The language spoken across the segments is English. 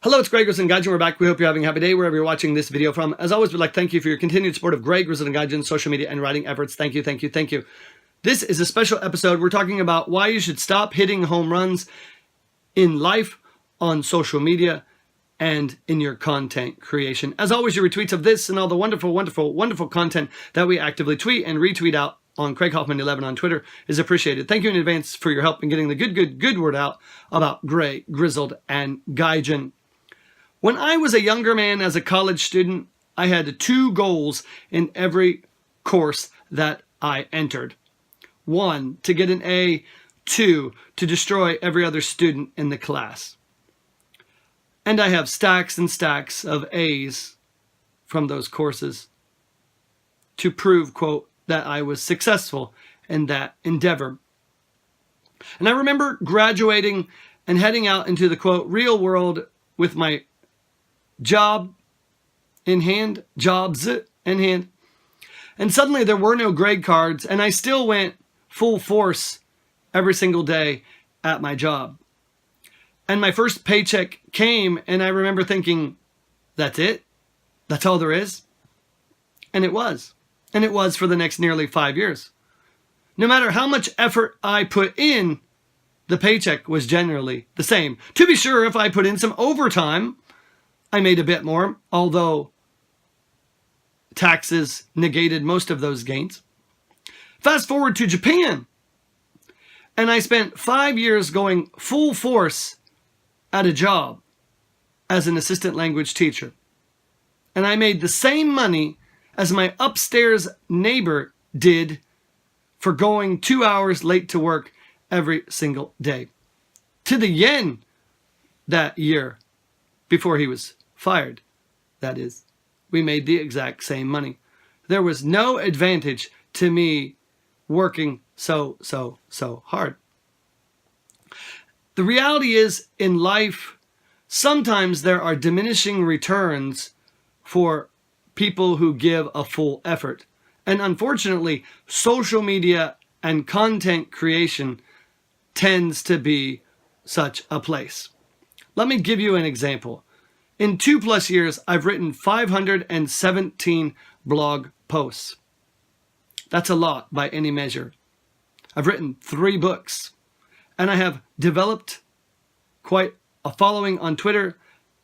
Hello, it's Greg Grizzled and Gaijin. We're back. We hope you're having a happy day wherever you're watching this video from. As always, we'd like to thank you for your continued support of Greg Grizzled and Gaijin's social media and writing efforts. Thank you, thank you, thank you. This is a special episode. We're talking about why you should stop hitting home runs in life, on social media, and in your content creation. As always, your retweets of this and all the wonderful, wonderful, wonderful content that we actively tweet and retweet out on Craig Hoffman 11 on Twitter is appreciated. Thank you in advance for your help in getting the good word out about Greg Grizzled and Gaijin. When I was a younger man as a college student, I had two goals in every course that I entered. One, to get an A. Two, to destroy every other student in the class. And I have stacks and stacks of A's from those courses to prove, quote, that I was successful in that endeavor. And I remember graduating and heading out into the, quote, real world with my jobs in hand. And suddenly there were no grade cards, and I still went full force every single day at my job. And my first paycheck came, and I remember thinking, that's it? That's all there is? And it was. And it was for the next nearly 5 years. No matter how much effort I put in, the paycheck was generally the same. To be sure, if I put in some overtime, I made a bit more, although taxes negated most of those gains. Fast forward to Japan, and I spent 5 years going full force at a job as an assistant language teacher. And I made the same money as my upstairs neighbor did for going 2 hours late to work every single day. To the yen that year, before he was fired, that is. We made the exact same money. There was no advantage to me working so hard. The reality is, in life, sometimes there are diminishing returns for people who give a full effort. And unfortunately, social media and content creation tends to be such a place. Let me give you an example. In 2+ years, I've written 517 blog posts. That's a lot by any measure. I've written 3 books, and I have developed quite a following on Twitter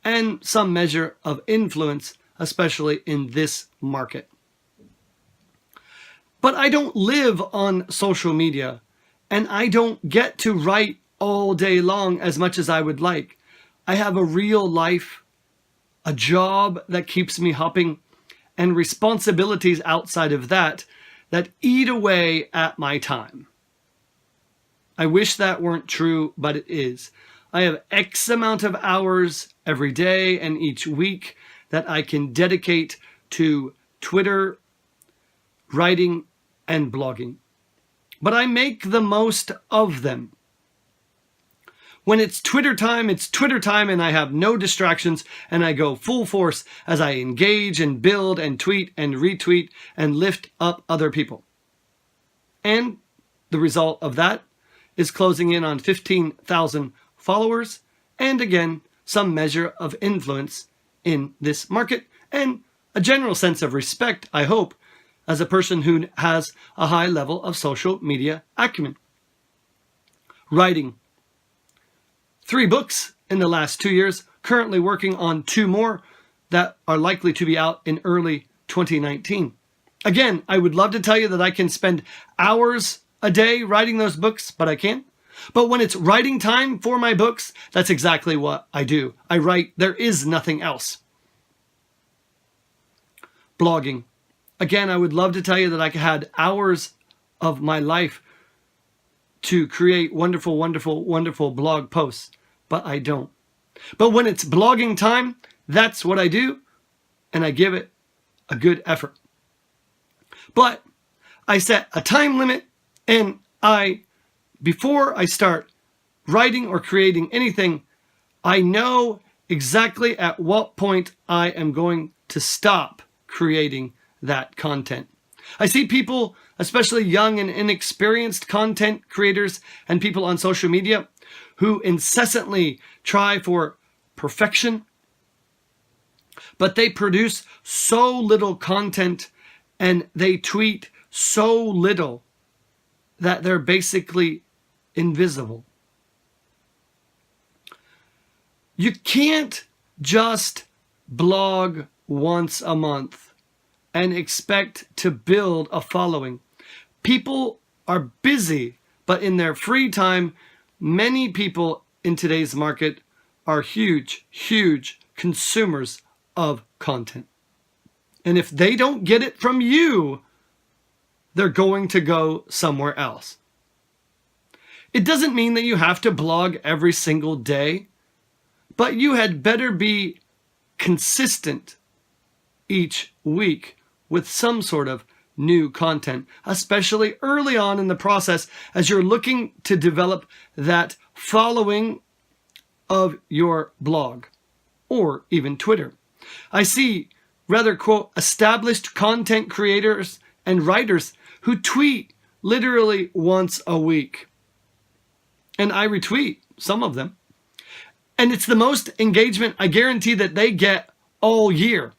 and some measure of influence, especially in this market. But I don't live on social media, and I don't get to write all day long as much as I would like. I have a real life, a job that keeps me hopping, and responsibilities outside of that eat away at my time. I wish that weren't true, but it is. I have X amount of hours every day and each week that I can dedicate to Twitter, writing, and blogging. But I make the most of them. When it's Twitter time, and I have no distractions, and I go full force as I engage and build and tweet and retweet and lift up other people. And the result of that is closing in on 15,000 followers, and again, some measure of influence in this market, and a general sense of respect, I hope, as a person who has a high level of social media acumen. Writing. 3 books in the last 2 years, currently working on 2 more that are likely to be out in early 2019. Again, I would love to tell you that I can spend hours a day writing those books, but I can't. But when it's writing time for my books, that's exactly what I do. I write. There is nothing else. Blogging. Again, I would love to tell you that I had hours of my life to create wonderful, wonderful, wonderful blog posts, but I don't. But when it's blogging time, that's what I do, and I give it a good effort. But I set a time limit, and before I start writing or creating anything, I know exactly at what point I am going to stop creating that content. I see people, especially young and inexperienced content creators and people on social media, who incessantly try for perfection, but they produce so little content and they tweet so little that they're basically invisible. You can't just blog once a month and expect to build a following. People are busy, but in their free time, many people in today's market are huge, huge consumers of content. And if they don't get it from you, they're going to go somewhere else. It doesn't mean that you have to blog every single day, but you had better be consistent each week with some sort of new content, especially early on in the process as you're looking to develop that following of your blog or even Twitter. I see rather, quote, established content creators and writers who tweet literally once a week. And I retweet some of them. And it's the most engagement I guarantee that they get all year.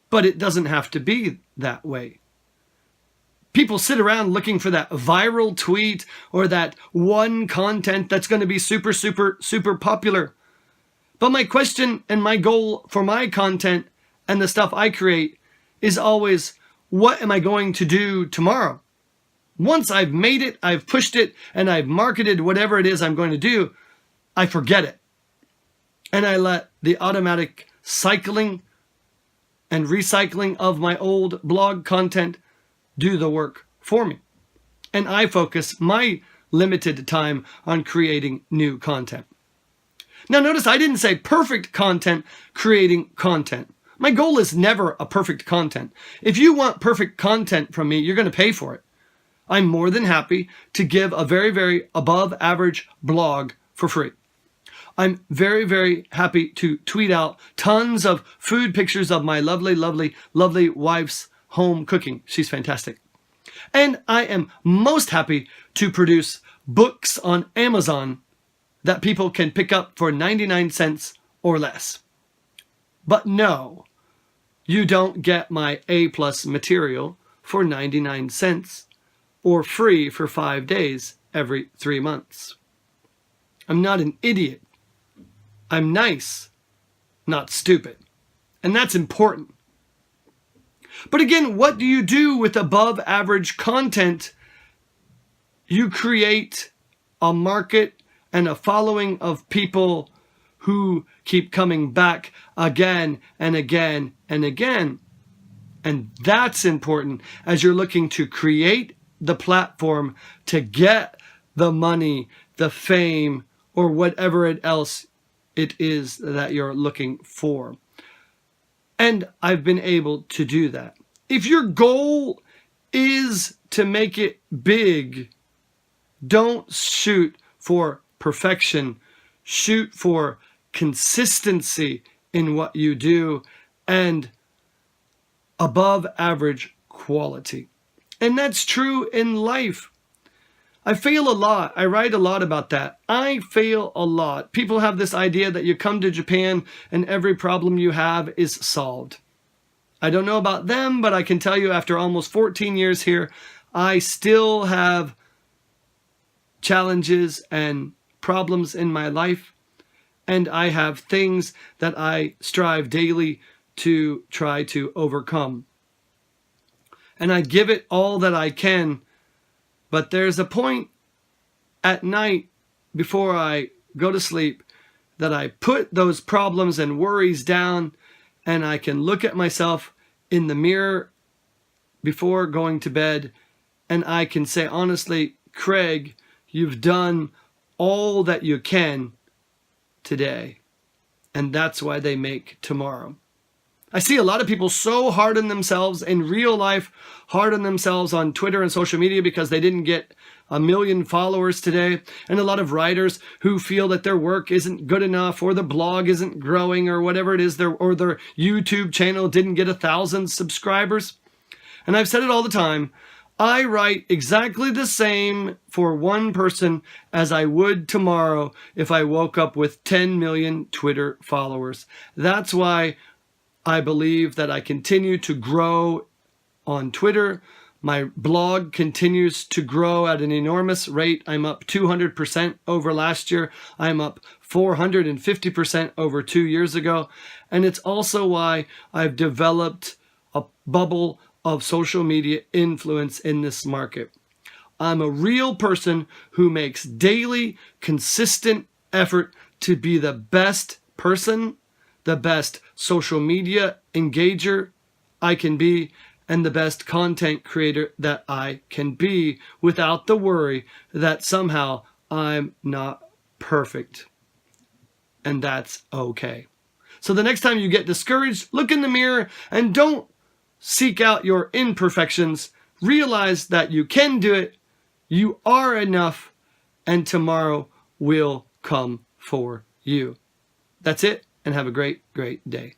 But it doesn't have to be that way. People sit around looking for that viral tweet or that one content that's going to be super, super, super popular. But my question and my goal for my content and the stuff I create is always, what am I going to do tomorrow? Once I've made it, I've pushed it, and I've marketed whatever it is I'm going to do, I forget it. And I let the automatic cycling and recycling of my old blog content do the work for me. And I focus my limited time on creating new content. Now notice I didn't say perfect content creating content. My goal is never a perfect content. If you want perfect content from me, you're going to pay for it. I'm more than happy to give a very, very above average blog for free. I'm very, very happy to tweet out tons of food pictures of my lovely, lovely, lovely wife's home cooking. She's fantastic. And I am most happy to produce books on Amazon that people can pick up for 99 cents or less. But no, you don't get my A+ material for 99 cents or free for 5 days every 3 months. I'm not an idiot. I'm nice, not stupid. And that's important. But again, what do you do with above average content? You create a market and a following of people who keep coming back again and again and again. And that's important as you're looking to create the platform to get the money, the fame, or whatever else it is that you're looking for. And I've been able to do that. If your goal is to make it big, don't shoot for perfection. Shoot for consistency in what you do and above average quality. And that's true in life. I fail a lot. I write a lot about that. I fail a lot. People have this idea that you come to Japan and every problem you have is solved. I don't know about them, but I can tell you after almost 14 years here, I still have challenges and problems in my life. And I have things that I strive daily to try to overcome. And I give it all that I can. But there's a point at night before I go to sleep that I put those problems and worries down and I can look at myself in the mirror before going to bed and I can say, honestly, Craig, you've done all that you can today. And that's why they make tomorrow. I see a lot of people so hard on themselves in real life, hard on themselves on Twitter and social media because they didn't get 1 million followers today. And a lot of writers who feel that their work isn't good enough or the blog isn't growing or whatever it is, or their YouTube channel didn't get 1,000 subscribers. And I've said it all the time. I write exactly the same for one person as I would tomorrow if I woke up with 10 million Twitter followers. That's why I believe that I continue to grow on Twitter. My blog continues to grow at an enormous rate. I'm up 200% over last year. I'm up 450% over 2 years ago. And it's also why I've developed a bubble of social media influence in this market. I'm a real person who makes daily, consistent effort to be the best person, the best social media engager I can be, and the best content creator that I can be without the worry that somehow I'm not perfect. And that's okay. So the next time you get discouraged, look in the mirror and don't seek out your imperfections. Realize that you can do it, you are enough, and tomorrow will come for you. That's it, and have a great, great day.